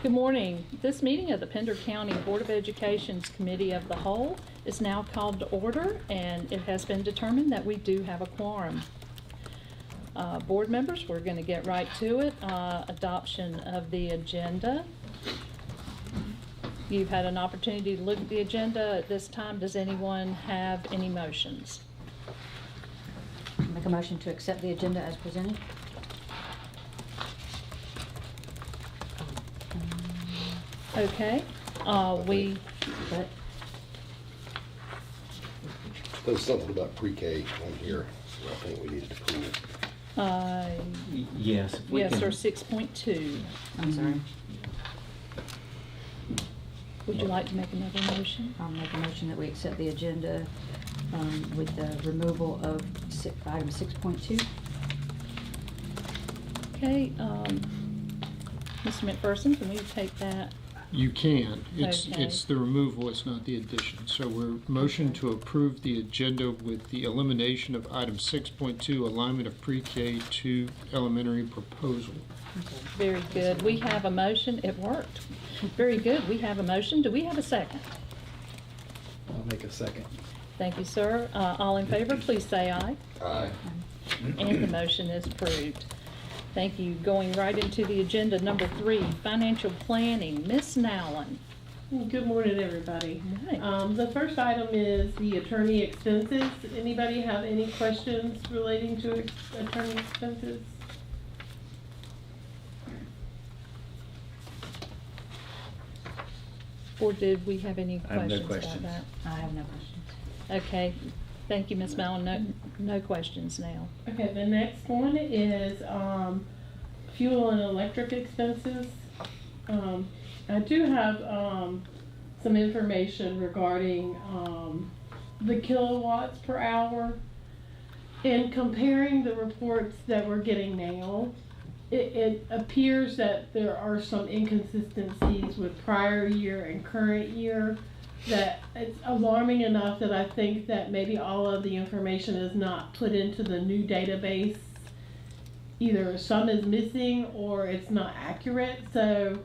Good morning. This meeting of the Pender County Board of Education's Committee of the Whole is now called to order, and it has been determined that we do have a quorum. Board members, we're going to get right to it. Adoption of the agenda. You've had an opportunity to look at the agenda at this time. Does anyone have any motions? Make a motion to accept the agenda as presented. Okay. There's something about pre-K on here, so I think we needed to prove. Yes. Yes, or 6.2. I'm sorry. Would you like to make another motion? I'll make a motion that we accept the agenda with the removal of item 6.2. Okay, Mr. McPherson, can we take that? You can. Okay. It's the removal, it's not the addition. So we're motion to approve the agenda with the elimination of item 6.2, alignment of pre-K to elementary proposal. Very good. We have a motion. It worked. Very good. We have a motion. Do we have a second? I'll make a second. Thank you, sir. All in favor, please say aye. Aye. And the motion is approved. Thank you. Going right into the agenda, number 3, financial planning. Ms. Nowlin. Good morning, everybody. Right. The first item is the attorney expenses. Anybody have any questions relating to attorney expenses? Or did we have any I have no questions about that? I have no questions. Okay. Thank you, Ms. Nowlin. No questions now. Okay, the next one is fuel and electric expenses. I do have some information regarding the kilowatts per hour. In comparing the reports that we're getting now, it appears that there are some inconsistencies with prior year and current year, that it's alarming enough that I think that maybe all of the information is not put into the new database. Either some is missing or it's not accurate. So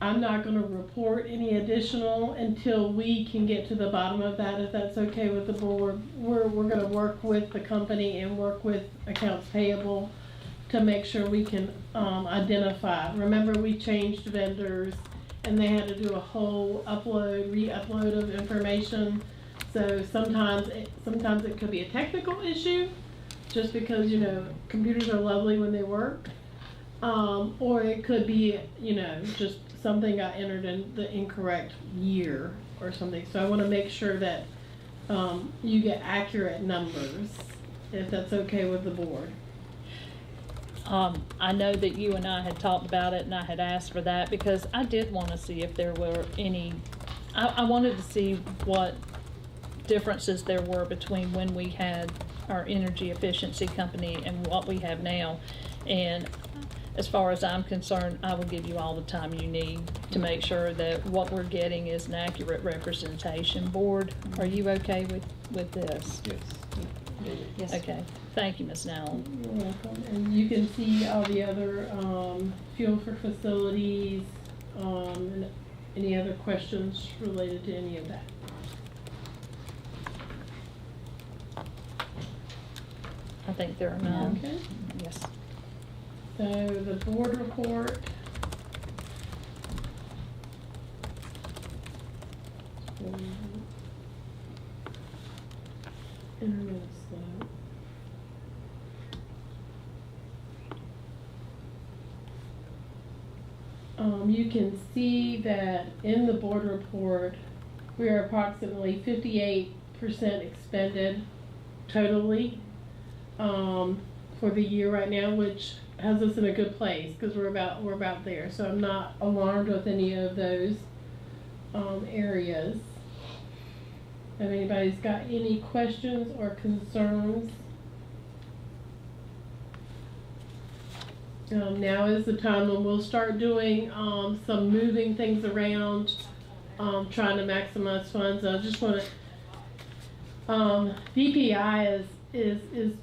I'm not going to report any additional until we can get to the bottom of that, if that's okay with the board. We're going to work with the company and work with accounts payable to make sure we can identify. Remember, we changed vendors and they had to do a whole re-upload of information. So sometimes it could be a technical issue, just because, you know, computers are lovely when they work. Or it could be, you know, just something got entered in the incorrect year or something. So I want to make sure that you get accurate numbers, if that's okay with the board. I know that you and I had talked about it, and I had asked for that because I did want to see if there were any, I wanted to see what differences there were between when we had our energy efficiency company and what we have now. And as far as I'm concerned, I will give you all the time you need to make sure that what we're getting is an accurate representation. Board, are you okay with this? Yes. Yes. Okay. Thank you, Ms. Nowell. You're welcome. And you can see all the other fuel for facilities, and any other questions related to any of that. I think there are none. Okay. Yes. So the board report. Internet is slow. You can see that in the board report, we are approximately 58% expended totally for the year right now, which has us in a good place because we're about there. So I'm not alarmed with any of those areas. If anybody's got any questions or concerns, now is the time when we'll start doing some moving things around, trying to maximize funds. I just want to, BPI is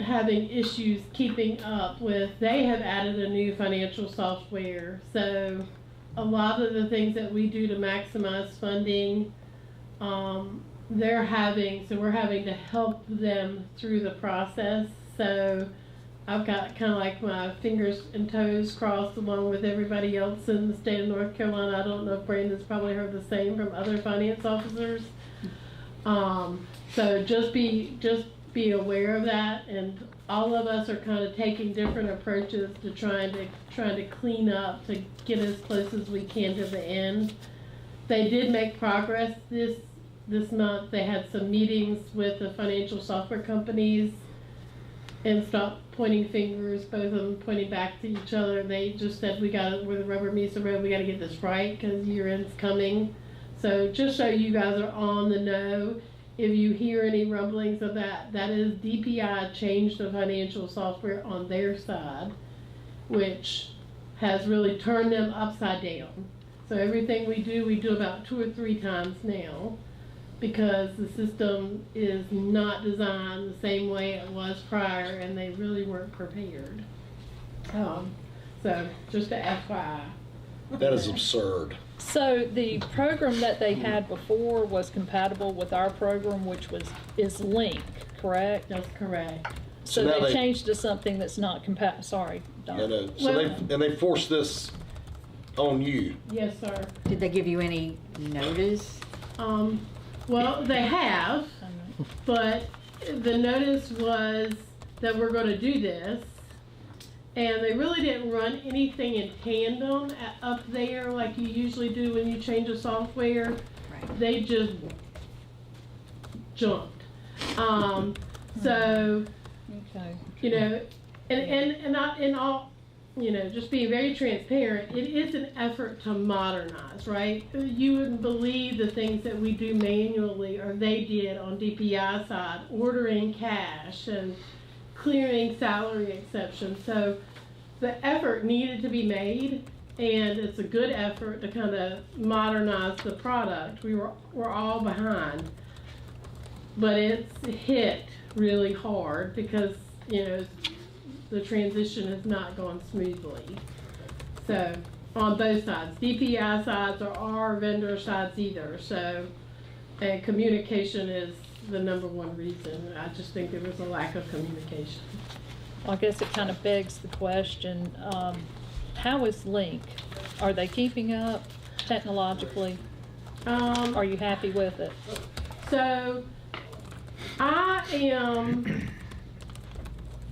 having issues keeping up with, they have added a new financial software. So a lot of the things that we do to maximize funding, we're having to help them through the process. So I've got kind of like my fingers and toes crossed along with everybody else in the state of North Carolina. I don't know if Brandon's probably heard the same from other finance officers. So just be aware of that, and all of us are kind of taking different approaches to trying to clean up to get as close as we can to the end. They did make progress this month. They had some meetings with the financial software companies and stopped pointing fingers, both of them pointing back to each other. They just said, where the rubber meets the road, we got to get this right because year end's coming. So just so you guys are on the know, if you hear any rumblings of that is DPI changed the financial software on their side, which has really turned them upside down. So everything we do about 2 or 3 times now, because the system is not designed the same way it was prior, and they really weren't prepared. So just a FYI. That is absurd. So the program that they had before was compatible with our program, which is Link, correct? That's correct. So So now they they- changed to something that's not compatible. Sorry, Don. So they forced this on you. Yes, sir. Did they give you any notice? Well, they have, but the notice was that we're going to do this, and they really didn't run anything in tandem up there like you usually do when you change a software. Right. They just jumped. So, Okay. you know, and all, you know, just being very transparent, it is an effort to modernize, right? You wouldn't believe the things that we do manually or they did on DPI side, ordering cash and clearing salary exceptions. So the effort needed to be made, and it's a good effort to kind of modernize the product. We're all behind, but it's hit really hard because, you know, the transition has not gone smoothly. So on both sides, DPI sides or our vendor sides either. So, and communication is the #1 reason. I just think there was a lack of communication. Well, I guess it kind of begs the question, how is Link? Are they keeping up technologically? Are you happy with it? So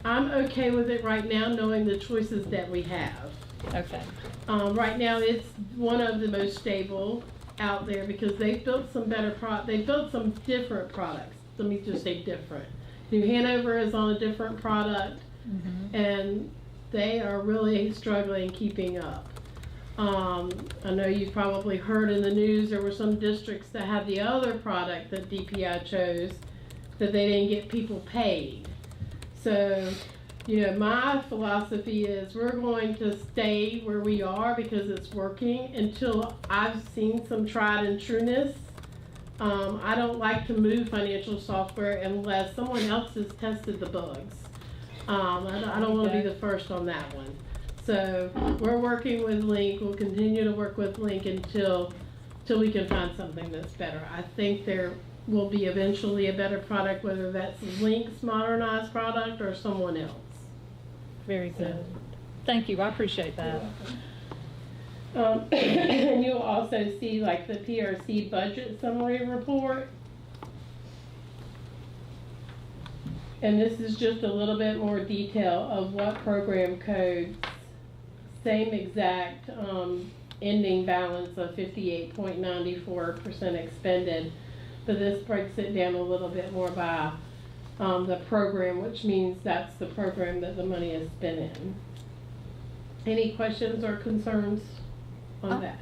I'm okay with it right now, knowing the choices that we have. Okay. Right now, it's one of the most stable out there because they've built some they've built some different products. Let me just say different. New Hanover is on a different product, and they are really struggling keeping up. I know you've probably heard in the news there were some districts that had the other product that DPI chose that they didn't get people paid. So, you know, my philosophy is we're going to stay where we are because it's working until I've seen some tried and trueness. I don't like to move financial software unless someone else has tested the bugs. I don't want to be the first on that one. So we're working with Link. We'll continue to work with Link until we can find something that's better. I think there will be eventually a better product, whether that's Link's modernized product or someone else. Very good. Thank you. I appreciate that. And you'll also see like the PRC budget summary report. And this is just a little bit more detail of what program codes, same exact ending balance of 58.94% expended, but this breaks it down a little bit more by the program, which means that's the program that the money is spent in. Any questions or concerns on that?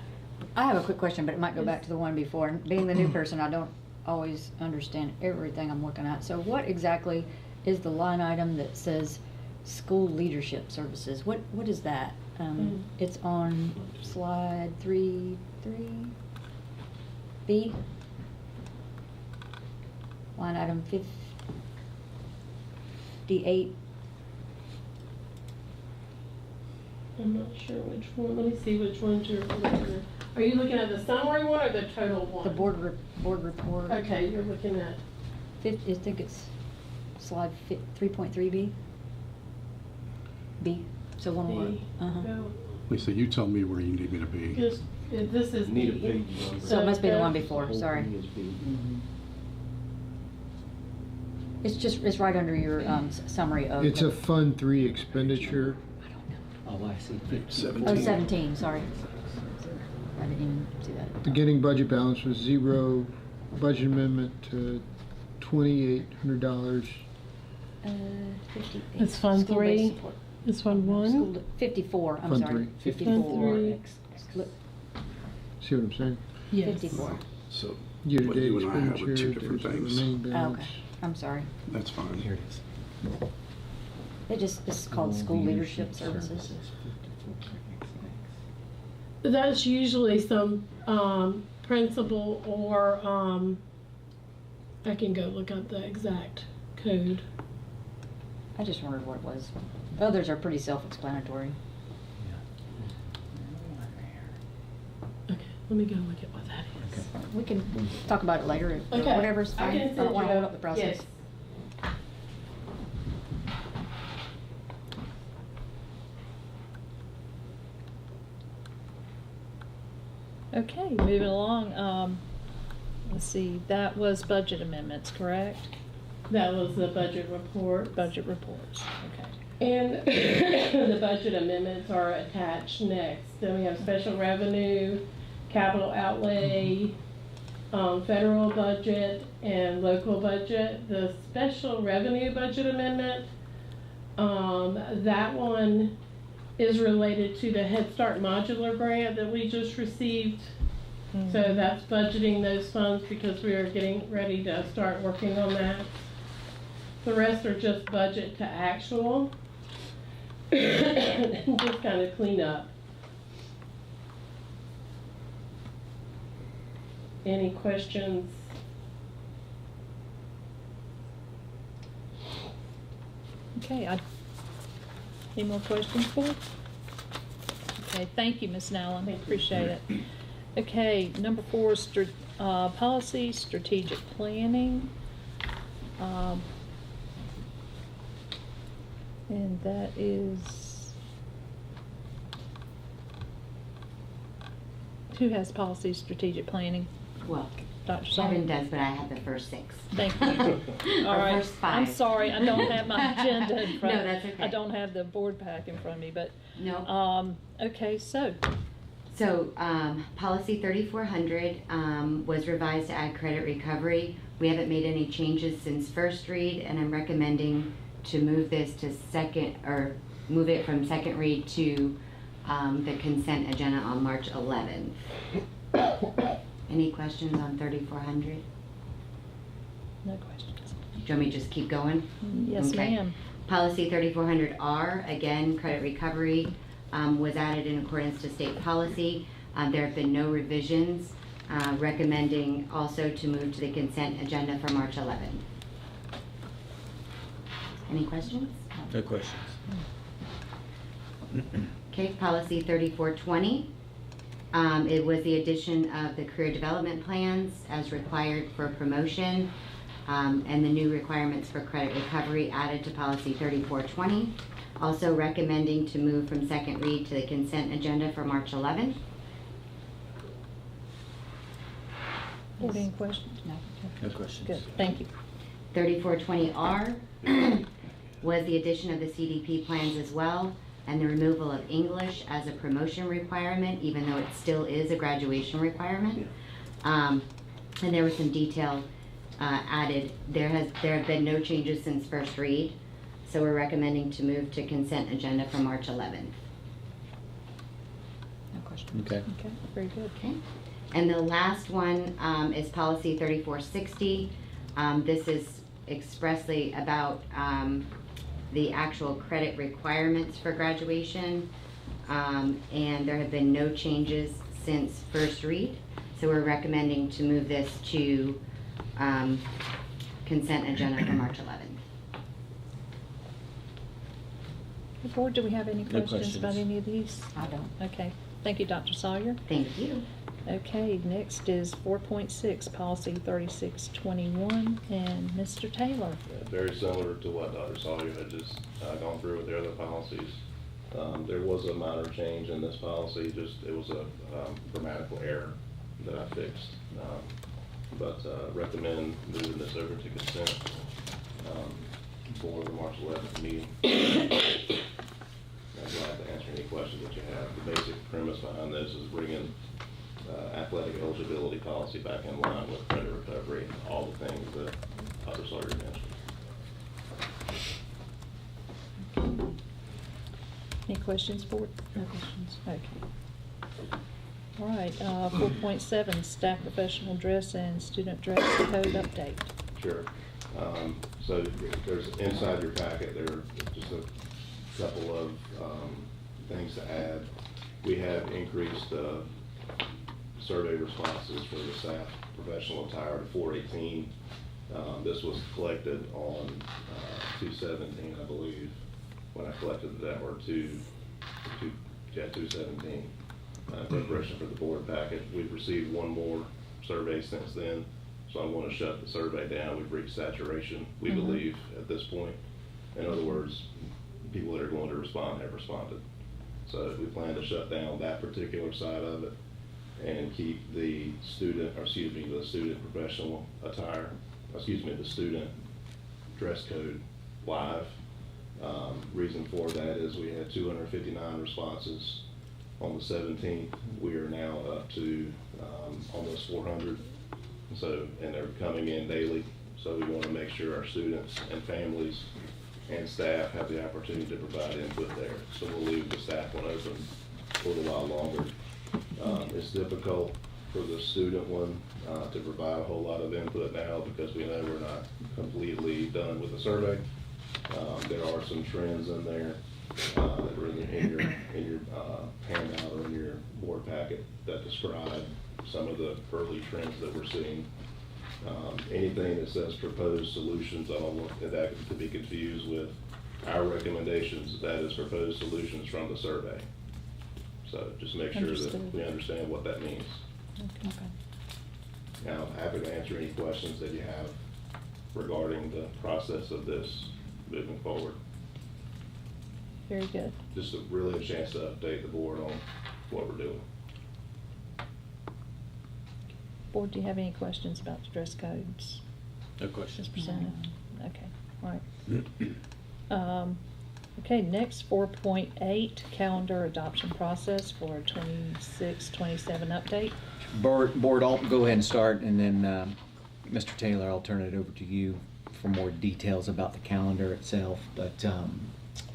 I have a quick question, but it might go back to the one before. Being the new person, I don't always understand everything I'm looking at. So what exactly is the line item that says school leadership services? What is that? It's on slide 3B. Line item 58. I'm not sure which one. Let me see which ones you're looking at. Are you looking at the summary one or the total one? The board report. Okay, you're looking at, I think it's slide 3.3B. B. So one more. B. Uh-huh. Lisa, you tell me where you need me to be. this is Need a B. page number. So it must be the one the- before. Sorry. Whole thing is B. It's right under your summary of. It's a Fund 3 expenditure. Oh, I see. 17. Sorry. I didn't even see that. Beginning budget balance was 0. Budget amendment to $2,800. 58. It's Fund School-based 3? support. This one School- 54. I'm Fund sorry. 3. 54. Fund See what I'm saying? Yes. 54. So what Year-to-date you and I have are two expenditure, different there's a things. remaining Oh, balance. okay. I'm sorry. That's fine. Here it is. It's called School Leadership Services. That's usually some principal or I can go look up the exact code. I just wondered what it was. Others are pretty self-explanatory. Okay, let me go look at what that is. Okay. We can talk about it later, or Okay. whatever's I fine. can I send don't want you to hold a- up the process. yes. Okay, moving along, let's see, that was budget amendments, correct? That was the budget report. Budget reports, okay. And the budget amendments are attached next. Then we have special revenue, capital outlay, federal budget, and local budget. The special revenue budget amendment, that one is related to the Head Start modular grant that we just received. So that's budgeting those funds because we are getting ready to start working on that. The rest are just budget to actual. Just kind of clean up. Any questions? Okay, any more questions for us? Okay, thank you, Ms. Nallen, Thank you. appreciate it. Okay, number 4 is policy, strategic planning. And that is, who has policy, strategic planning? Well, Dr. Kevin Sullivan? does, but I have the first 6. Thank you. All Or right. first 5. I'm sorry, I don't have my agenda in front. No, that's okay. I don't have the board pack in front of me, but, No. okay, so, So, policy 3400 was revised to add credit recovery. We haven't made any changes since first read, and I'm recommending to move this to move it from second read to the consent agenda on March 11th. Any questions on 3400? no questions. Do you want me to just keep going? Yes, Okay. ma'am. Policy 3400R, again, credit recovery, was added in accordance to state policy. There have been no revisions, recommending also to move to the consent agenda for March 11th. Any questions? No questions. Okay, policy 3420. It was the addition of the career development plans as required for promotion, and the new requirements for credit recovery added to policy 3420. Also recommending to move from second read to the consent agenda for March 11th. Board, any questions? No. No questions. Good, thank you. 3420R was the addition of the CDP plans as well, and the removal of English as a promotion requirement, even though it still is a graduation requirement. And there was some detail added. There have been no changes since first read, so we're recommending to move to consent agenda for March 11th. No questions. Okay. Okay, very good. Okay. And the last one is policy 3460. This is expressly about the actual credit requirements for graduation. And there have been no changes since first read. So we're recommending to move this to consent agenda for March 11th. The board, do we have any No questions about questions. any of these? I don't. Okay, thank you, Dr. Sawyer. Thank you. Okay, next is 4.6, policy 3621, and Mr. Taylor. Very similar to what Dr. Sawyer had just gone through with the other policies. There was a minor change in this policy, just it was a grammatical error that I fixed. But recommend moving this over to consent for the March 11th meeting. I'm glad to answer any questions that you have. The basic premise behind this is bringing athletic eligibility policy back in line with credit recovery, and all the things that Dr. Sawyer mentioned. Any questions, board? No questions. Okay. All right, 4.7, staff professional dress and student dress code update. Sure. So there's, inside your packet, there are just a couple of things to add. We have increased survey responses for the staff professional attire to 418. This was collected on 217, I believe, when I collected that, or 217. Preparation for the board packet. We've received one more survey since then, so I'm going to shut the survey down. We've reached saturation, we believe, at this point. In other words, people that are going to respond have responded. So we plan to shut down that particular side of it and keep the student, or excuse me, the student professional attire, excuse me, the student dress code live. Reason for that is we had 259 responses on the 17th. We are now up to almost 400. So, and they're coming in daily. So we want to make sure our students and families and staff have the opportunity to provide input there. So we'll leave the staff one open for a little while longer. It's difficult for the student one to provide a whole lot of input now because we know we're not completely done with the survey. There are some trends in there that are in your handout or in your board packet that describe some of the early trends that we're seeing. Anything that says proposed solutions, I don't want that to be confused with our recommendations. That is proposed solutions from the survey. So just make sure that Understood. we understand what that means. Okay. Now, I'm happy to answer any questions that you have regarding the process of this moving forward. Very good. Just really a chance to update the board on what we're doing. Board, do you have any questions about the dress codes No just questions. presented? Okay, all right. Okay, next, 4.8, calendar adoption process for 26-27 update. Board, I'll go ahead and start, and then Mr. Taylor, I'll turn it over to you for more details about the calendar itself. But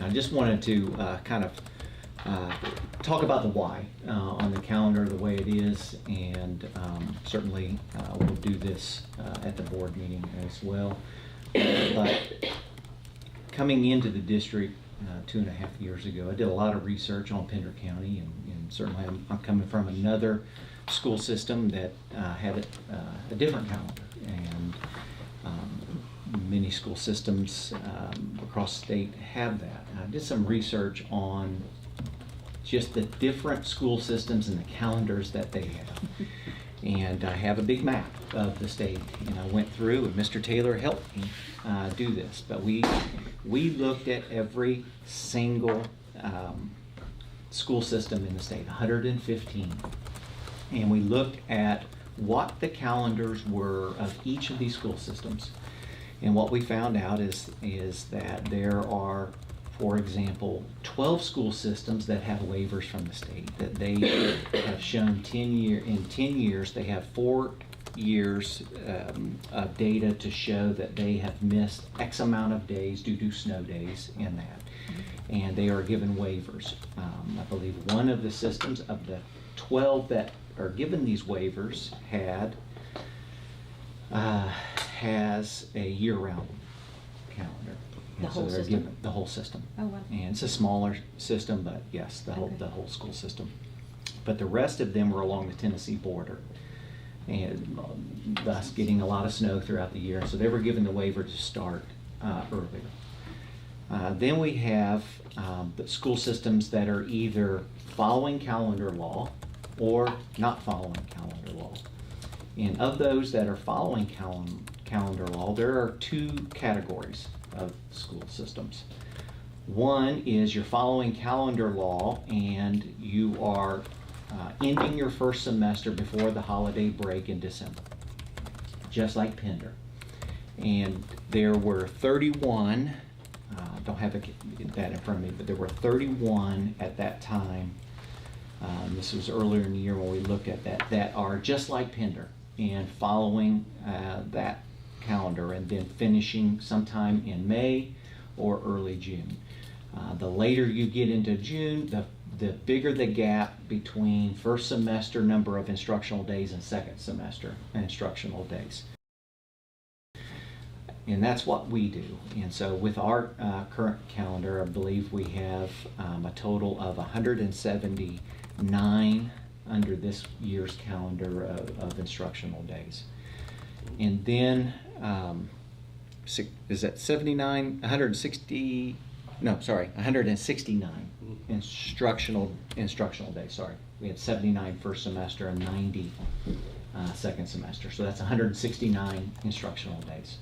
I just wanted to kind of talk about the why on the calendar, the way it is, and certainly we'll do this at the board meeting as well. But coming into the district 2.5 years ago, I did a lot of research on Pender County, and certainly I'm coming from another school system that had a different calendar, and many school systems across the state have that. I did some research on just the different school systems and the calendars that they have. And I have a big map of the state, and I went through, and Mr. Taylor helped me do this. But we looked at every single school system in the state, 115, and we looked at what the calendars were of each of these school systems. And what we found out is that there are, for example, 12 school systems that have waivers from the state, that they have shown 10 years, they have 4 years of data to show that they have missed X amount of days due to snow days in that. And they are given waivers. I believe one of the systems of the 12 that are given these waivers has a year-round calendar. The And whole they're system? given the whole system. Oh, wow. And it's a smaller system, but yes, the Okay. whole school system. But the rest of them were along the Tennessee border, and thus getting a lot of snow throughout the year. So they were given the waiver to start earlier. Then we have the school systems that are either following calendar law or not following calendar law. And of those that are following calendar law, there are two categories of school systems. One is you're following calendar law and you are ending your first semester before the holiday break in December, just like Pender. And there were 31, don't have that in front of me, but there were 31 at that time. This was earlier in the year when we looked at that are just like Pender and following that calendar and then finishing sometime in May or early June. The later you get into June, the bigger the gap between first semester number of instructional days and second semester instructional days. And that's what we do. And so with our current calendar, I believe we have a total of 179 under this year's calendar of instructional days. And then, is that 79, 160, no, sorry, 169 instructional days, sorry. We had 79 first semester and 90 second semester. So that's 169 instructional days.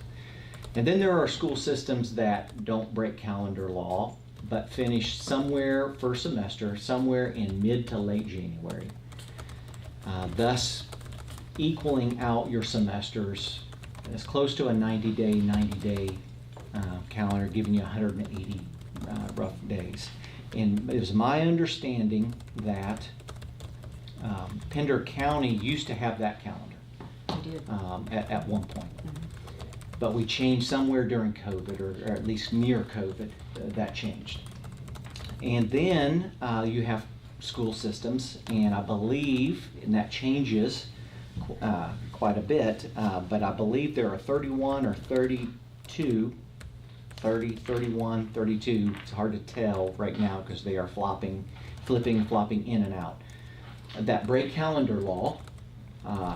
And then there are school systems that don't break calendar law, but finish somewhere first semester, somewhere in mid to late January, thus equaling out your semesters as close to a 90-day calendar, giving you 180 rough days. And it was my understanding that Pender County used to have that calendar at one point. But we changed somewhere during COVID, or at least near COVID, that changed. And then you have school systems, and I believe, and that changes quite a bit, but I believe there are 31 or 32, 30, 31, 32, it's hard to tell right now because they are flipping and flopping in and out, that break calendar law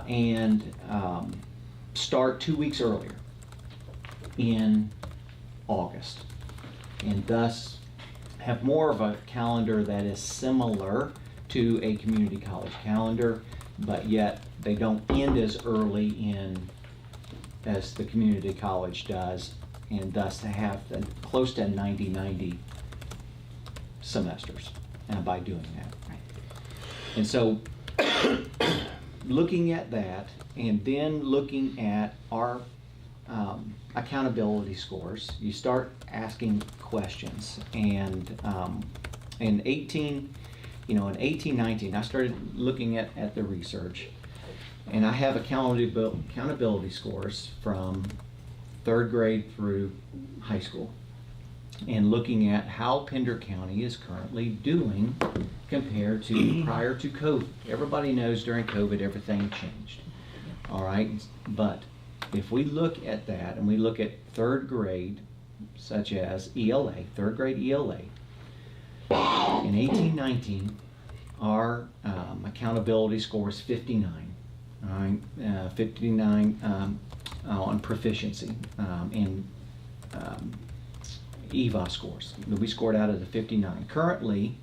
and start 2 weeks earlier in August, and thus have more of a calendar that is similar to a community college calendar, but yet they don't end as early as the community college does, and thus to have close to 90 semesters by doing that. And so looking at that, and then looking at our accountability scores, you start asking questions. And in 1819, I started looking at the research, and I have accountability scores from 3rd grade through high school, and looking at how Pender County is currently doing compared to prior to COVID. Everybody knows during COVID everything changed. All right, but if we look at that and we look at 3rd grade, such as ELA, 3rd grade ELA, in 1819, our accountability score is 59. All right, 59 on proficiency in EVA scores. We scored out of the 59. Currently,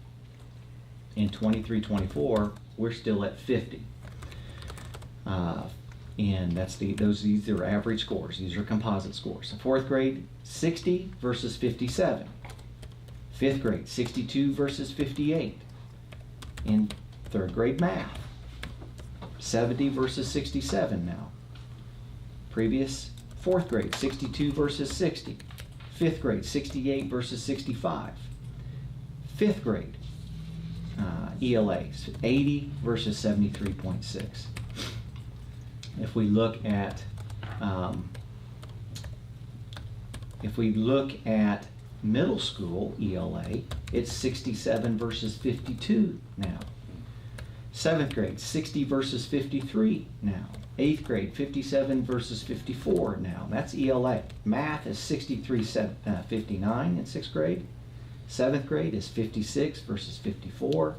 in 23-24, we're still at 50. And that's these are average scores. These are composite scores. So 4th grade, 60 versus 57. 5th grade, 62 versus 58. In 3rd grade math, 70 versus 67 now. Previous 4th grade, 62 versus 60. 5th grade, 68 versus 65. 5th grade, ELA, 80 versus 73.6. If we look at middle school ELA, it's 67 versus 52 now. 7th grade, 60 versus 53 now. 8th grade, 57 versus 54 now. That's ELA. Math is 63-59 in 6th grade. 7th grade is 56 versus 54.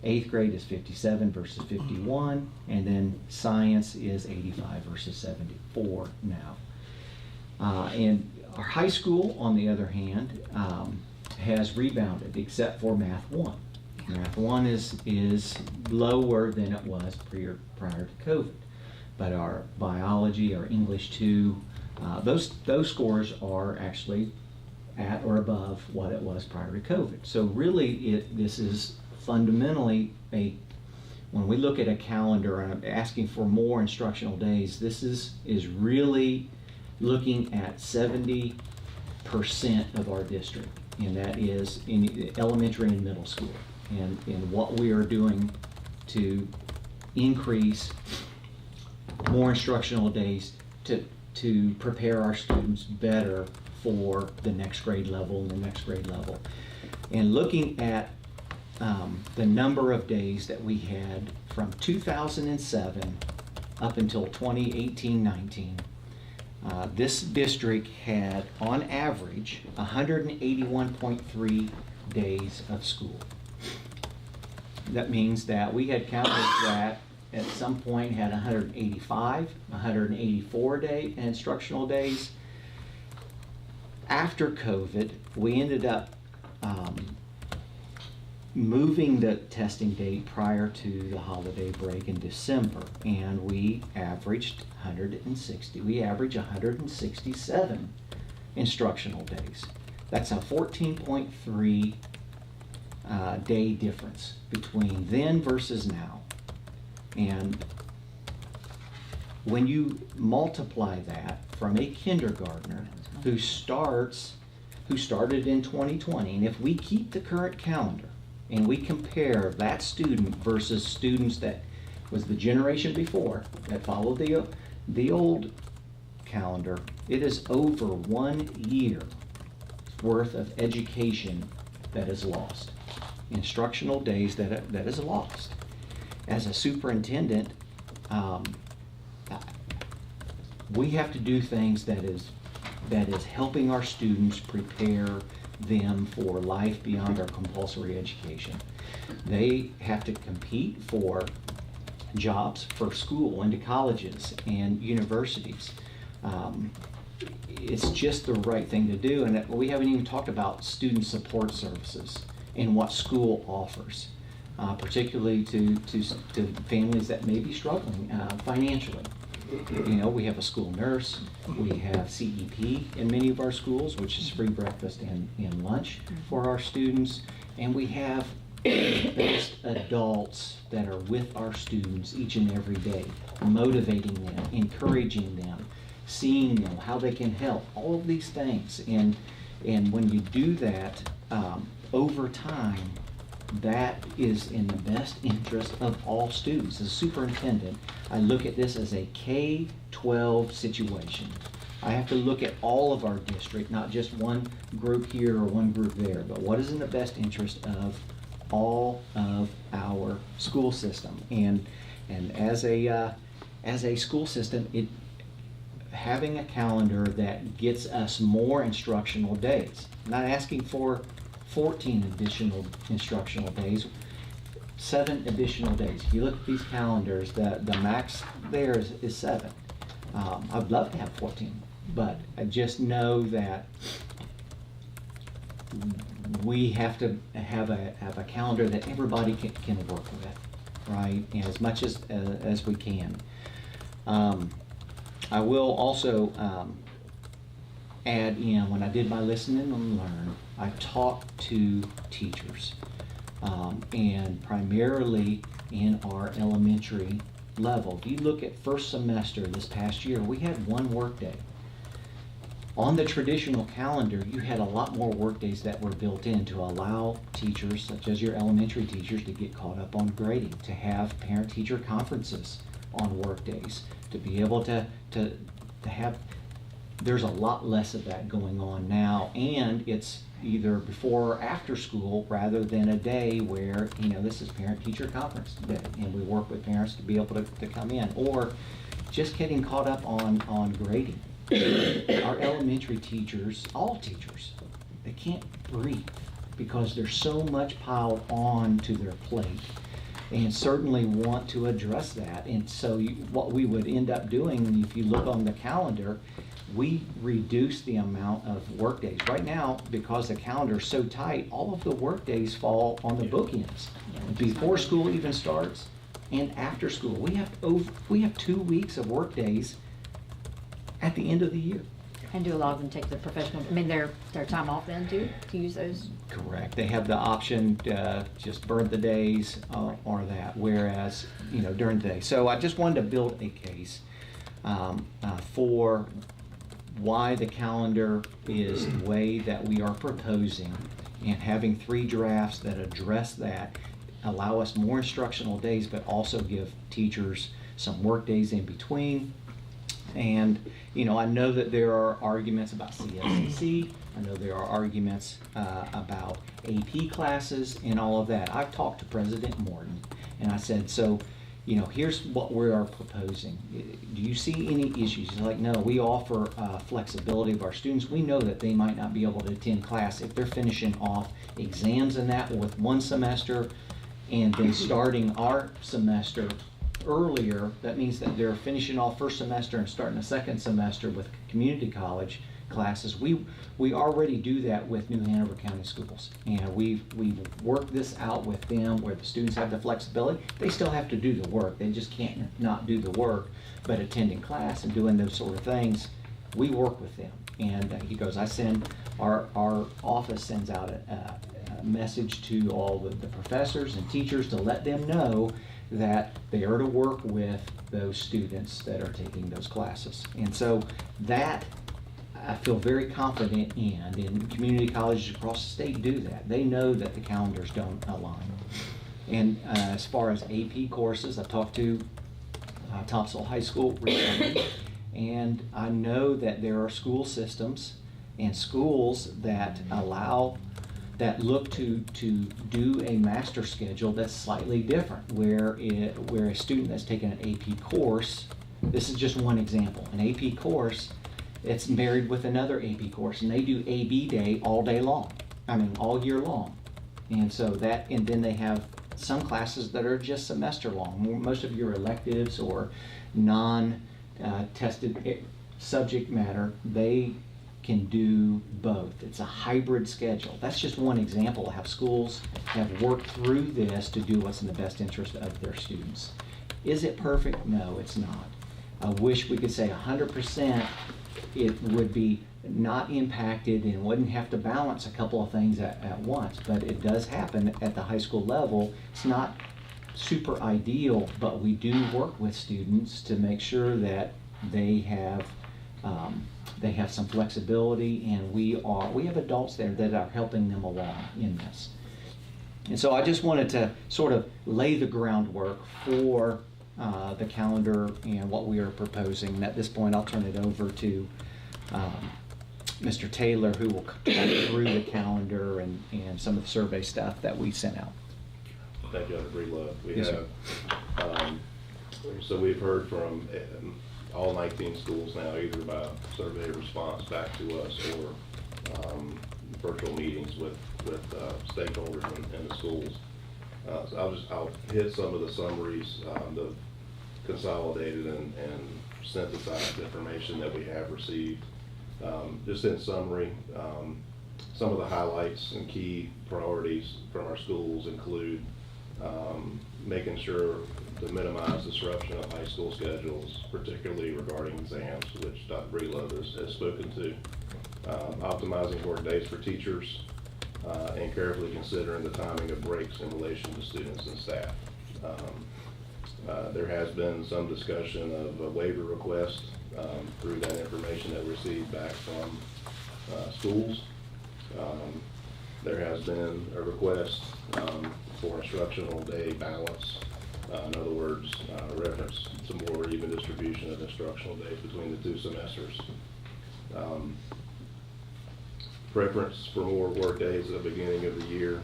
8th grade is 57 versus 51. And then science is 85 versus 74 now. And Our high school, on the other hand, has rebounded, except for Math 1. Math 1 is lower than it was prior to COVID. But our biology, our English 2, those scores are actually at or above what it was prior to COVID. So really, this is fundamentally when we look at a calendar and I'm asking for more instructional days, this is really looking at 70% of our district, and that is in elementary and middle school, and what we are doing to increase more instructional days to prepare our students better for the next grade level and the next grade level. And looking at the number of days that we had from 2007 up until 2018-19, this district had on average 181.3 days of school. That means that we had counted that at some point had 185, 184 instructional days. After COVID, we ended up moving the testing date prior to the holiday break in December, and we averaged 167 instructional days. That's a 14.3 day difference between then versus now. And when you multiply that from a kindergartner who started in 2020, and if we keep the current calendar and we compare that student versus students that was the generation before that followed the old calendar, it is over 1 year worth of education that is lost, instructional days that is lost. As a superintendent, we have to do things that is helping our students prepare them for life beyond our compulsory education. They have to compete for jobs for school, into colleges and universities. It's just the right thing to do, and we haven't even talked about student support services and what school offers, particularly to families that may be struggling financially. You know, we have a school nurse, we have CEP in many of our schools, which is free breakfast and lunch for our students, and we have the best adults that are with our students each and every day, motivating them, encouraging them, seeing them, how they can help, all of these things. And when you do that over time, that is in the best interest of all students. As a superintendent, I look at this as a K-12 situation. I have to look at all of our district, not just one group here or one group there, but what is in the best interest of all of our school system. And as a school system, having a calendar that gets us more instructional days. I'm not asking for 14 additional instructional days, 7 additional days. If you look at these calendars, the max there is 7. I'd love to have 14, but I just know that we have to have a calendar that everybody can work with, right? And as much as we can. I will also add in, when I did my listen and learn, I talked to teachers, and primarily in our elementary level. If you look at first semester this past year, we had 1 work day. On the traditional calendar, you had a lot more work days that were built in to allow teachers, such as your elementary teachers, to get caught up on grading, to have parent-teacher conferences on work days, to be able to have. There's a lot less of that going on now, and it's either before or after school rather than a day where, you know, this is parent-teacher conference day and we work with parents to be able to come in, or just getting caught up on grading. Our elementary teachers, all teachers, they can't breathe because there's so much piled on to their plate, and certainly want to address that. And so what we would end up doing, if you look on the calendar, we reduce the amount of work days. Right now, because the calendar's so tight, all of the work days fall on the bookends. Before school even starts and after school. We have 2 weeks of work days at the end of the year. And do a lot of them take the professional, I mean, their time off then too, to use those? Correct. They have the option to just burn the days or that, whereas, during the day. So I just wanted to build a case for why the calendar is the way that we are proposing, and having 3 drafts that address that, allow us more instructional days, but also give teachers some work days in between. And, I know that there are arguments about CSCC. I know there are arguments about AP classes and all of that. I've talked to President Morton, and I said, so, here's what we are proposing. Do you see any issues? He's like, no, we offer flexibility of our students. We know that they might not be able to attend class if they're finishing off exams and that with one semester, and then starting our semester earlier. That means that they're finishing off first semester and starting a second semester with community college classes. We already do that with New Hanover County Schools, and we've worked this out with them where the students have the flexibility. They still have to do the work. They just can't not do the work, but attending class and doing those sort of things, we work with them. And he goes, our office sends out a message to all the professors and teachers to let them know that they are to work with those students that are taking those classes. And so that I feel very confident in, and community colleges across the state do that. They know that the calendars don't align. And as far as AP courses, I talked to Topsail High School recently, and I know that there are school systems and schools that look to do a master schedule that's slightly different, where a student that's taken an AP course, this is just one example, an AP course, it's married with another AP course, and they do AB day all day long, all year long. And so and then they have some classes that are just semester long. Most of your electives or non-tested subject matter, they can do both. It's a hybrid schedule. That's just one example of how schools have worked through this to do what's in the best interest of their students. Is it perfect? No, it's not. I wish we could say 100% it would be not impacted and wouldn't have to balance a couple of things at once, but it does happen at the high school level. It's not super ideal, but we do work with students to make sure that they have some flexibility, and we have adults there that are helping them along in this. And so I just wanted to sort of lay the groundwork for the calendar and what we are proposing. And at this point, I'll turn it over to Mr. Taylor, who will go through the calendar and some of the survey stuff that we sent out. Thank you, Dr. Breedlove. Yes, sir. So we've heard from all 19 schools now, either by survey response back to us or virtual meetings with stakeholders in the schools. So I'll hit some of the summaries, the consolidated and synthesized information that we have received. Just in summary, some of the highlights and key priorities from our schools include making sure to minimize disruption of high school schedules, particularly regarding exams, which Dr. Breedlove has spoken to. Optimizing work days for teachers, and carefully considering the timing of breaks in relation to students and staff. There has been some discussion of a waiver request through that information that we received back from schools. There has been a request for instructional day balance. In other words, reference to more even distribution of instructional days between the 2 semesters. Preference for more work days at the beginning of the year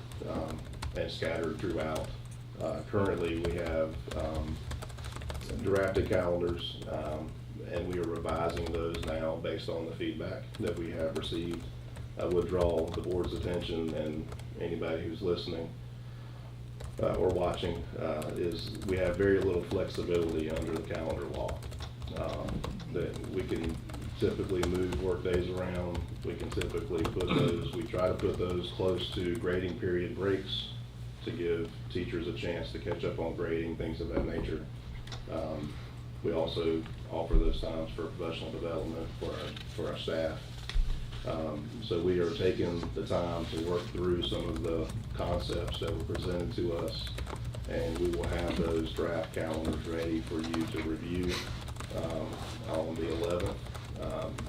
and scattered throughout. Currently, we have drafted calendars, and we are revising those now based on the feedback that we have received. I would draw the board's attention, and anybody who's listening or watching, is we have very little flexibility under the calendar law. That we can typically move work days around. We can typically we try to put those close to grading period breaks to give teachers a chance to catch up on grading, things of that nature. We also offer those times for professional development for our staff. So we are taking the time to work through some of the concepts that were presented to us, and we will have those draft calendars ready for you to review on the 11th.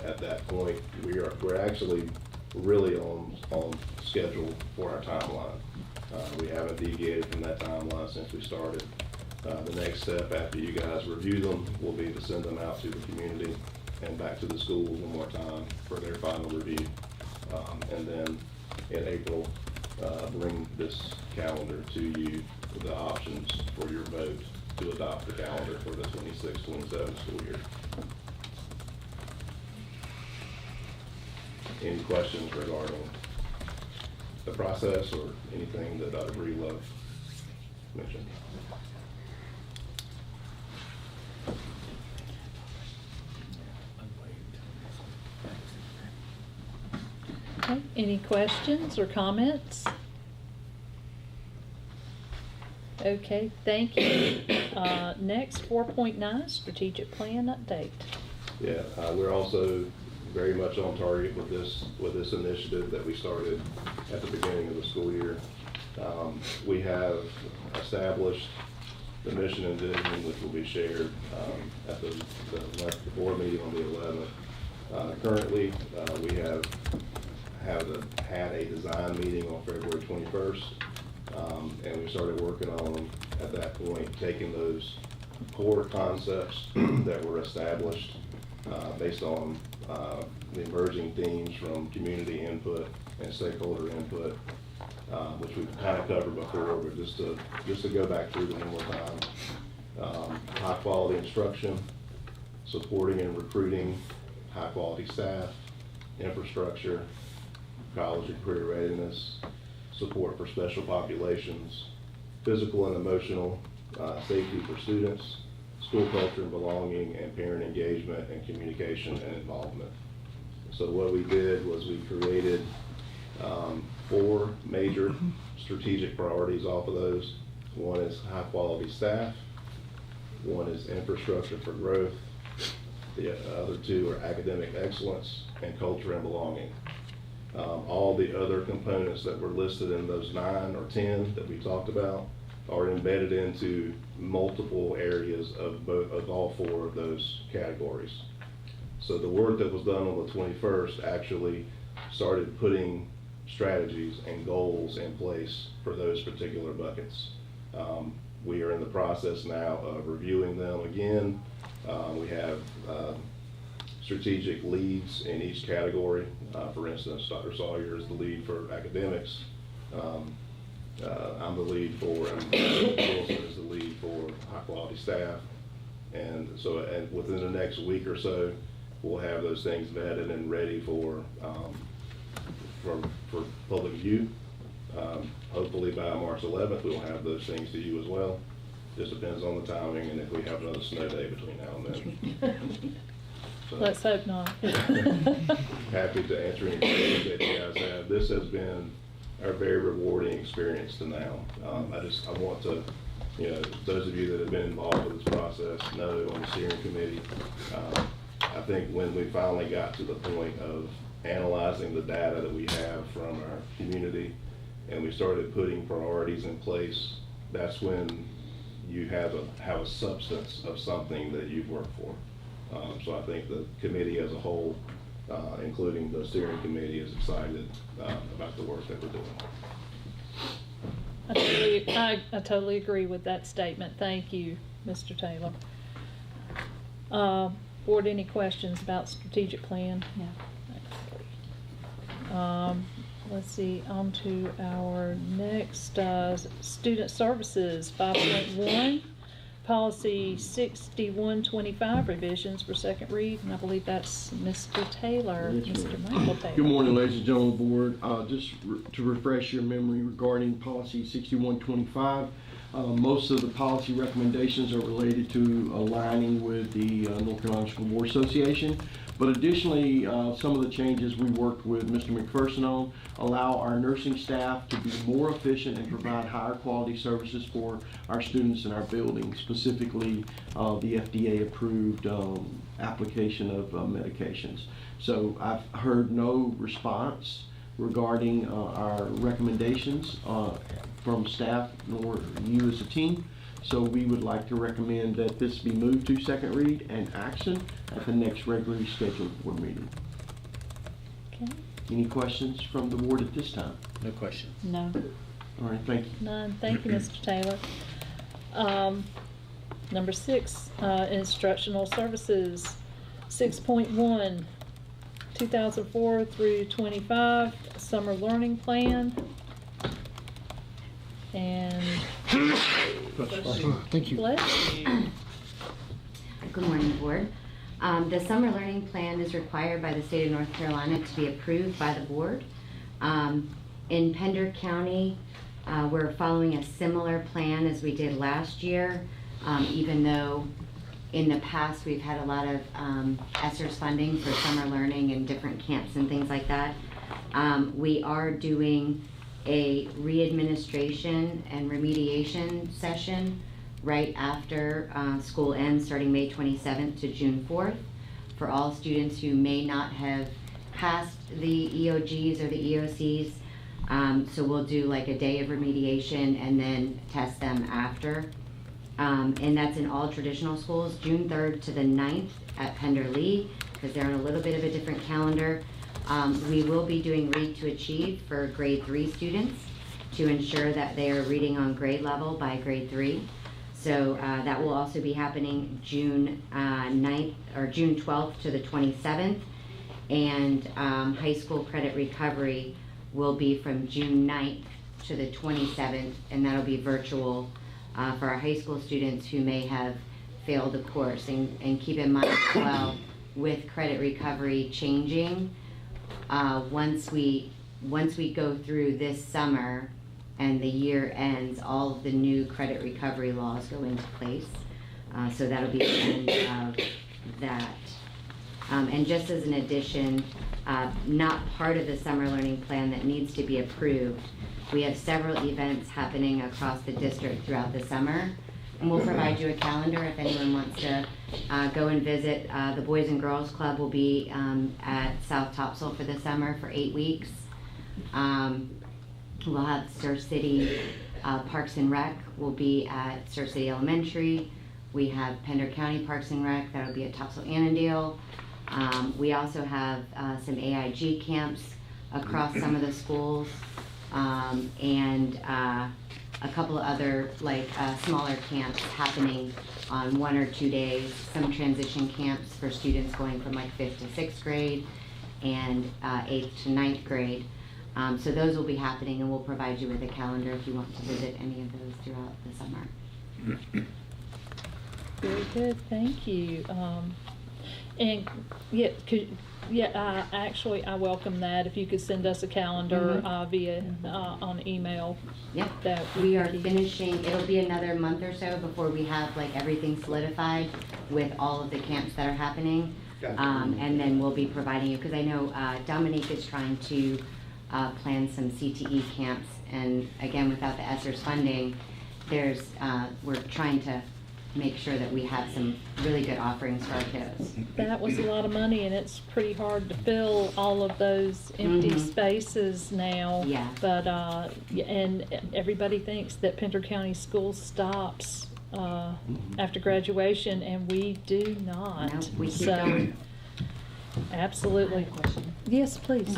At that point, we're actually really on schedule for our timeline. We haven't deviated from that timeline since we started. The next step after you guys review them will be to send them out to the community and back to the schools one more time for their final review. And then in April, bring this calendar to you with the options for your vote to adopt the calendar for the 26-27 school year. Any questions regarding the process or anything that Dr. Breedlove mentioned? Okay, any questions or comments? Okay, thank you. Next, 4.9, strategic plan update. Yeah, we're also very much on target with this initiative that we started at the beginning of the school year. We have established the mission and vision, which will be shared at the board meeting on the 11th. Currently, we have had a design meeting on February 21st, and we started working on them at that point, taking those core concepts that were established based on the emerging themes from community input and stakeholder input, which we've kind of covered before, but just to go back through them one more time. High quality instruction, supporting and recruiting high quality staff, infrastructure, college and career readiness, support for special populations, physical and emotional safety for students, school culture and belonging, and parent engagement and communication and involvement. So what we did was we created 4 major strategic priorities off of those. One is high quality staff, one is infrastructure for growth, the other 2 are academic excellence and culture and belonging. All the other components that were listed in those 9 or 10 that we talked about are embedded into multiple areas of all 4 of those categories. So the work that was done on the 21st actually started putting strategies and goals in place for those particular buckets. We are in the process now of reviewing them again. We have strategic leads in each category. For instance, Dr. Sawyer is the lead for academics. I'm the lead for, and Wilson is the lead for high quality staff. And so within the next week or so, we'll have those things vetted and ready for public view. Hopefully by March 11th, we'll have those things to you as well. Just depends on the timing and if we have another snow day between now and then. So, Let's hope not. happy to answer any questions that you guys have. This has been a very rewarding experience to now. I want to, those of you that have been involved with this process know on the steering committee, I think when we finally got to the point of analyzing the data that we have from our community and we started putting priorities in place, that's when you have a substance of something that you've worked for. So I think the committee as a whole, including the steering committee, is excited about the work that we're doing. I totally agree with that statement. Thank you, Mr. Taylor. Board, any questions about strategic plan? Yeah. Let's see, on to our next, student services, 5.1. Policy 6125 revisions for second read, and I believe that's Mr. Taylor, Yes, Mr. ma'am. Michael Taylor. Good morning, ladies and gentlemen of the board. Just to refresh your memory regarding policy 6125, most of the policy recommendations are related to aligning with the North Carolina School Board Association. But additionally, some of the changes we worked with Mr. McPherson on allow our nursing staff to be more efficient and provide higher quality services for our students in our building, specifically the FDA-approved application of medications. So I've heard no response regarding our recommendations from staff nor you as a team. So we would like to recommend that this be moved to second read and action at the next regularly scheduled board meeting. Okay. Any questions from the board at this time? No question. No. All right, thank you. None. Thank you, Mr. Taylor. Number 6, instructional services, 6.1, 2004 through 25, summer learning plan. And Thank you. bless you. Good morning, Board. The summer learning plan is required by the state of North Carolina to be approved by the board. In Pender County, we're following a similar plan as we did last year, even though in the past we've had a lot of ESSERS funding for summer learning and different camps and things like that. We are doing a re-administration and remediation session right after school ends, starting May 27th to June 4th, for all students who may not have passed the EOGs or the EOCs. So we'll do like a day of remediation and then test them after. And that's in all traditional schools, June 3rd to the 9th at Pender Lee, because they're on a little bit of a different calendar. We will be doing Read to Achieve for grade 3 students to ensure that they are reading on grade level by grade 3. So that will also be happening June 9th or June 12th to the 27th. And high school credit recovery will be from June 9th to the 27th, and that'll be virtual for our high school students who may have failed the course. And keep in mind as well, with credit recovery changing, once we go through this summer and the year ends, all of the new credit recovery laws go into place. So that'll be the end of that. And just as an addition, not part of the summer learning plan that needs to be approved, we have several events happening across the district throughout the summer. And we'll provide you a calendar if anyone wants to go and visit. The Boys and Girls Club will be at South Topsail for the summer for 8 weeks. We'll have Star City Parks and Rec will be at Star City Elementary. We have Pender County Parks and Rec, that'll be at Topsail Annandale. We also have some AIG camps across some of the schools, and a couple of other smaller camps happening on 1 or 2 days. Some transition camps for students going from 5th to 6th grade and 8th to 9th grade. So those will be happening, and we'll provide you with a calendar if you want to visit any of those throughout the summer. Very good, thank you. And actually, I welcome that. If you could send us a calendar via on email. Yep, that we are finishing. It'll be another month or so before we have everything solidified with all of the camps that are happening. And then we'll be providing you, because I know Dominique is trying to plan some CTE camps, and again, without the ESSERS funding, we're trying to make sure that we have some really good offerings for our kids. That was a lot of money, and it's pretty hard to fill all of those empty spaces now. Yeah. But and everybody thinks that Pender County School stops after graduation, and we do not. No, we keep going. Absolutely. Yes, please.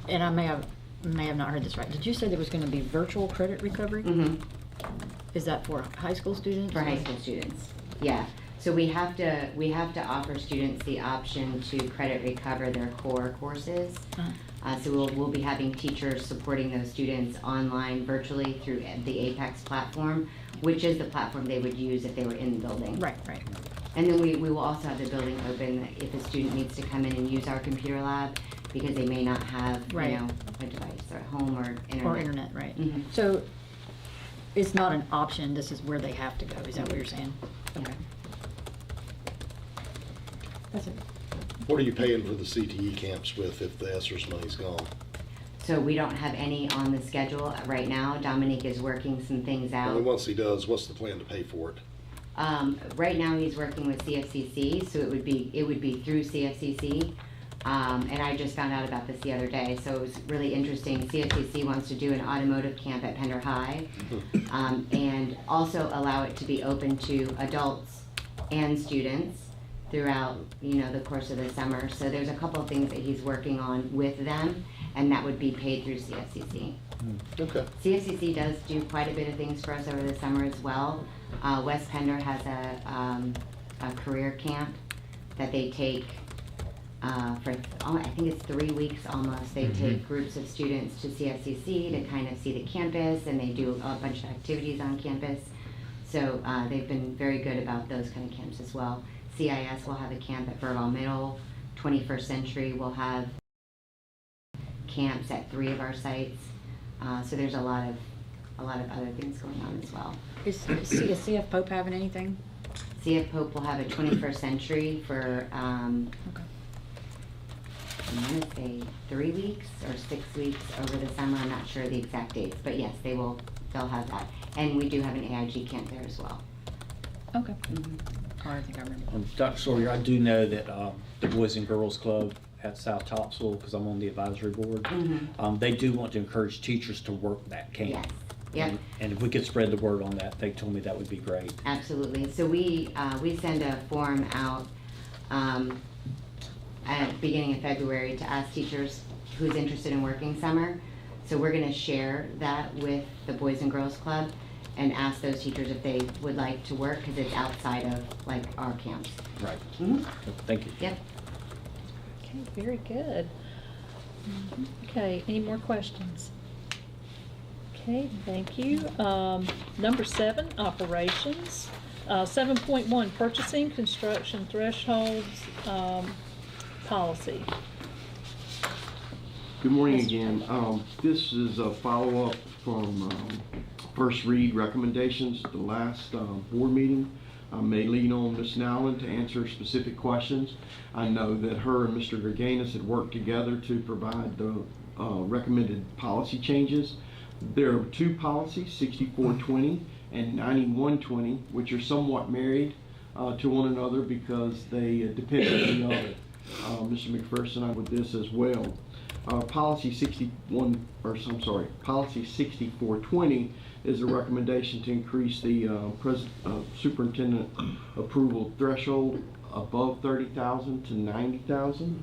And I may have not heard this right. Did you say there was going to be virtual credit recovery? Is that for high school students? For high school students, yeah. So we have to offer students the option to credit recover their core courses. So we'll be having teachers supporting those students online virtually through the Apex platform, which is the platform they would use if they were in the building. Right. And then we will also have the building open if a student needs to come in and use our computer lab, because they may not have a device at home or internet. Or internet, right. So it's not an option, this is where they have to go, is that what you're saying? Okay. That's it. What are you paying for the CTE camps with if the ESSER's money's gone? So we don't have any on the schedule right now. Dominique is working some things I mean, out. once he does, what's the plan to pay for it? Right now, he's working with CFCC, so it would be through CFCC. And I just found out about this the other day, so it was really interesting. CFCC wants to do an automotive camp at Pender High, and also allow it to be open to adults and students throughout, the course of the summer. So there's a couple of things that he's working on with them, and that would be paid through CFCC. Okay. CFCC does do quite a bit of things for us over the summer as well. West Pender has a career camp that they take for, I think it's 3 weeks almost. They take groups of students to CFCC to kind of see the campus, and they do a bunch of activities on campus. So they've been very good about those kind of camps as well. CIS will have a camp at Burwell Middle. 21st Century will have camps at 3 of our sites. So there's a lot of other things going on as well. Is CF Pope having anything? CF Pope will have a 21st Century for, Okay. I want to say 3 weeks or 6 weeks over the summer. I'm not sure the exact dates, but yes, they'll have that. And we do have an AIG camp there as well. Okay. Oh, I think I remember. Dr. Sawyer, I do know that the Boys and Girls Club at South Topsail, because I'm on the advisory board, they do want to encourage teachers to work that camp. Yes. Yep. And if we could spread the word on that, they told me that would be great. Absolutely. So we send a form out at the beginning of February to ask teachers who's interested in working summer. So we're going to share that with the Boys and Girls Club and ask those teachers if they would like to work, because it's outside of like our camps. Right. Mm-hmm. Thank you. Yep. Okay, very good. Okay, any more questions? Okay, thank you. Number 7, operations. 7.1, purchasing, construction thresholds, policy. Good morning again. This is a follow-up from first read recommendations at the last board meeting. I may lean on Ms. Nowlin to answer specific questions. I know that her and Mr. Gerganis had worked together to provide the recommended policy changes. There are 2 policies, 6420 and 9120, which are somewhat married to one another because they depend on the other. Mr. McPherson, I with this as well. Policy 6420 is a recommendation to increase the superintendent approval threshold above 30,000 to 90,000.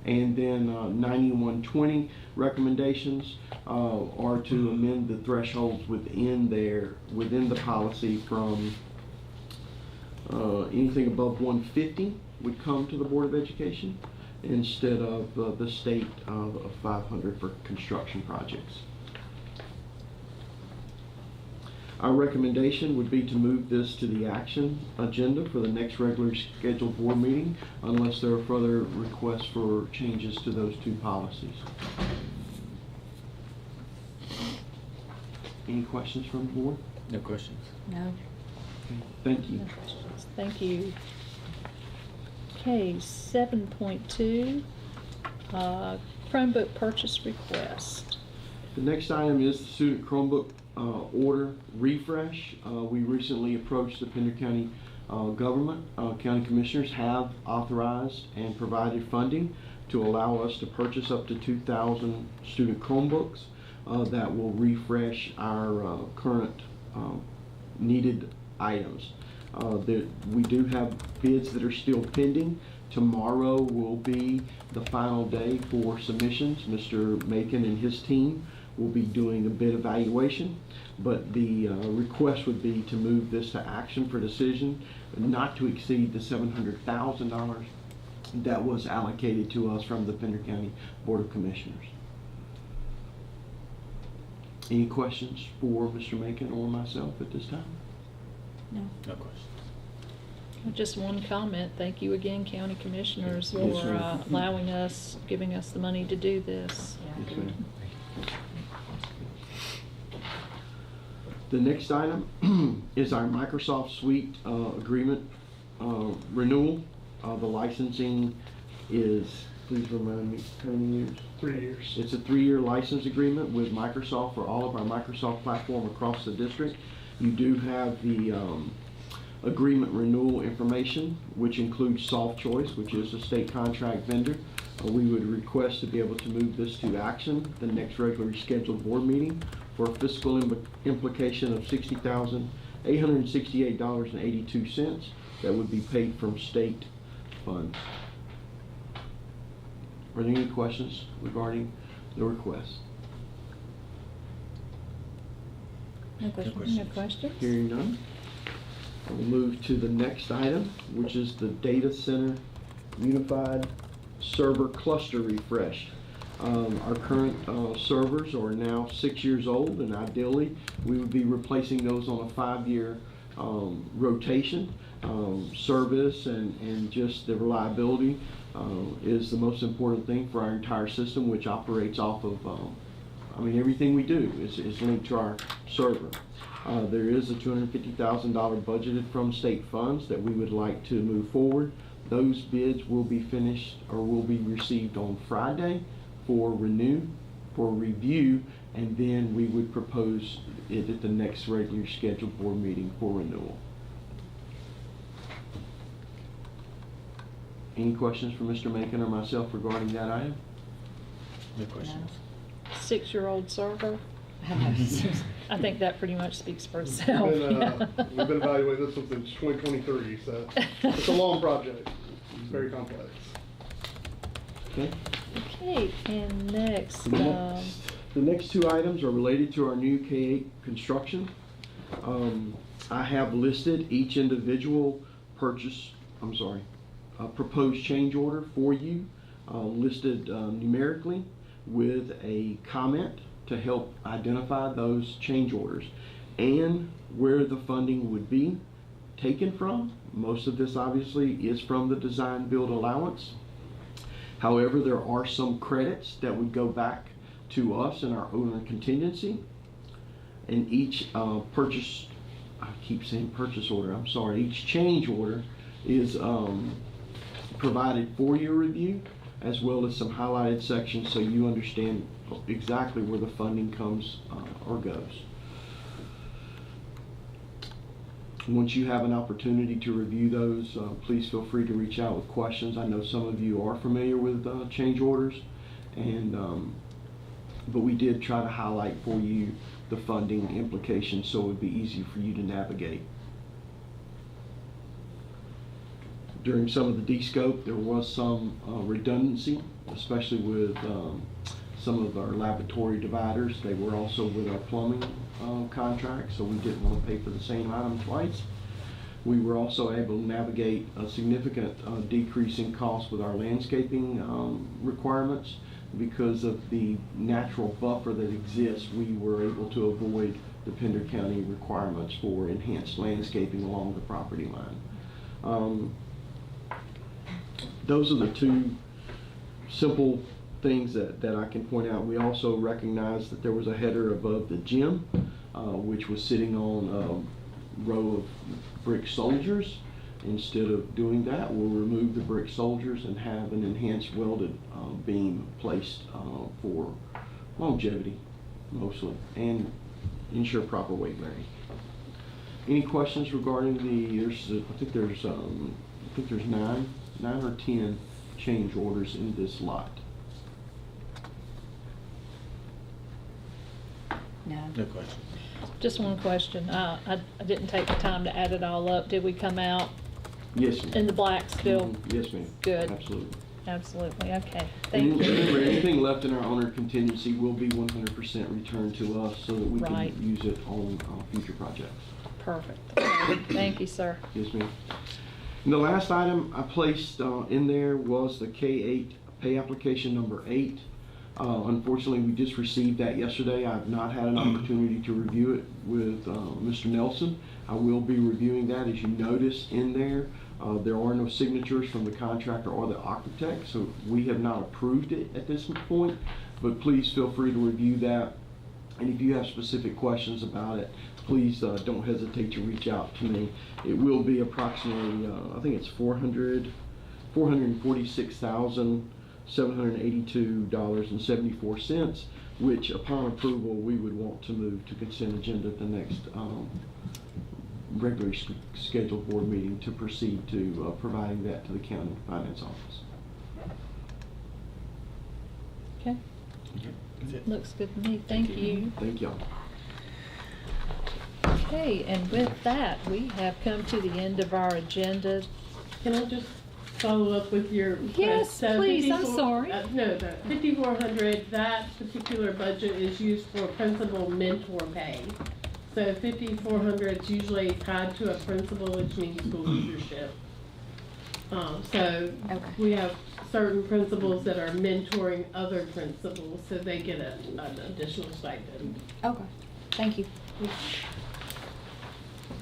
And then 9120 recommendations are to amend the thresholds within the policy from anything above 150 would come to the Board of Education instead of the state of 500 for construction projects. Our recommendation would be to move this to the action agenda for the next regularly scheduled board meeting unless there are further requests for changes to those 2 policies. Any questions from the board? No questions. No. Thank you. No questions. Thank you. Okay, 7.2, Chromebook purchase request. The next item is the student Chromebook order refresh. We recently approached the Pender County government. County commissioners have authorized and provided funding to allow us to purchase up to 2,000 student Chromebooks that will refresh our current needed items. We do have bids that are still pending. Tomorrow will be the final day for submissions. Mr. Macon and his team will be doing a bid evaluation, but the request would be to move this to action for decision, not to exceed the $700,000 that was allocated to us from the Pender County Board of Commissioners. Any questions for Mr. Macon or myself at this time? No. No questions. Just one comment. Thank you again, County Commissioners, Yes, for ma'am. allowing us, giving us the money to do this. Yes, ma'am. The next item is our Microsoft Suite agreement renewal. The licensing is, please remind me, how many years? 3 years. It's a 3-year license agreement with Microsoft for all of our Microsoft platform across the district. You do have the agreement renewal information, which includes Soft Choice, which is a state contract vendor. We would request to be able to move this to action, the next regularly scheduled board meeting, for a fiscal implication of $60,868.82 that would be paid from state funds. Are there any questions regarding the request? No questions? No questions? Hearing none, we'll move to the next item, which is the data center unified server cluster refresh. Our current servers are now 6 years old, and ideally we would be replacing those on a 5-year rotation. Service and just the reliability is the most important thing for our entire system, which operates off of everything we do is linked to our server. There is a $250,000 budgeted from state funds that we would like to move forward. Those bids will be finished or will be received on Friday for review, and then we would propose it at the next regularly scheduled board meeting for renewal. Any questions for Mr. Macon or myself regarding that item? No questions. 6-year-old server. I think that pretty much speaks for We've itself. been evaluating this one since 2023, so it's a long project. It's very complex. Okay. Okay, and next, The next two items are related to our new K-8 construction. I have listed each individual proposed change order for you, listed numerically with a comment to help identify those change orders and where the funding would be taken from. Most of this obviously is from the design build allowance. However, there are some credits that would go back to us in our owner contingency, and each purchase order, each change order is provided for your review, as well as some highlighted sections so you understand exactly where the funding comes or goes. Once you have an opportunity to review those, please feel free to reach out with questions. I know some of you are familiar with change orders, and but we did try to highlight for you the funding implications so it would be easy for you to navigate. During some of the de-scope, there was some redundancy, especially with some of our laboratory dividers. They were also with our plumbing contract, so we didn't want to pay for the same item twice. We were also able to navigate a significant decrease in cost with our landscaping requirements. Because of the natural buffer that exists, we were able to avoid the Pender County requirements for enhanced landscaping along the property line. Those are the two simple things that I can point out. We also recognize that there was a header above the gym, which was sitting on a row of brick soldiers. Instead of doing that, we'll remove the brick soldiers and have an enhanced welded beam placed for longevity, mostly, and ensure proper weight bearing. Any questions regarding I think there's 9 or 10 change orders in this lot. No. No questions. just one question. I didn't take the time to add it all up. Did we come out Yes, ma'am. in the black still? Yes, ma'am. Good. Absolutely. Absolutely, okay. Thank you. Remember, anything left in our owner contingency will be 100% returned to us so that we Right. can use it on future projects. Perfect. Okay. Thank you, sir. Yes, ma'am. And the last item I placed in there was the K-8 pay application number 8. Unfortunately, we just received that yesterday. I've not had an opportunity to review it with Mr. Nelson. I will be reviewing that. As you notice in there, there are no signatures from the contractor or the architect, so we have not approved it at this point, but please feel free to review that. And if you have specific questions about it, please don't hesitate to reach out to me. It will be approximately, I think it's $400 $446,782.74, which upon approval, we would want to move to consent agenda at the next regularly scheduled board meeting to proceed to providing that to the county finance office. Okay. Looks good to me. Thank you. Thank y'all. Okay, and with that, we have come to the end of our agenda. Can I just follow up with your request? Yes, So please, I'm 54 sorry. No, the 5,400, that particular budget is used for principal mentor pay. So 5,400 is usually tied to a principal, which means school leadership. So we have certain principals that are mentoring other principals, so they get an additional stipend. Okay, thank you.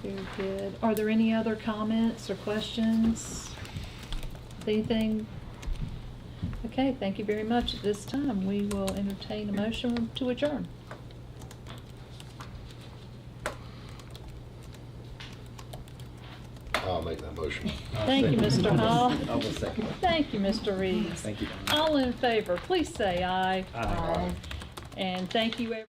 Very good. Are there any other comments or questions? Anything? Okay, thank you very much. At this time, we will entertain a motion to adjourn. I'll make that motion. Thank you, Mr. Hall. I will second. Thank you, Mr. Reeves. Thank you. All in favor, please say aye. Aye. And thank you, everyone.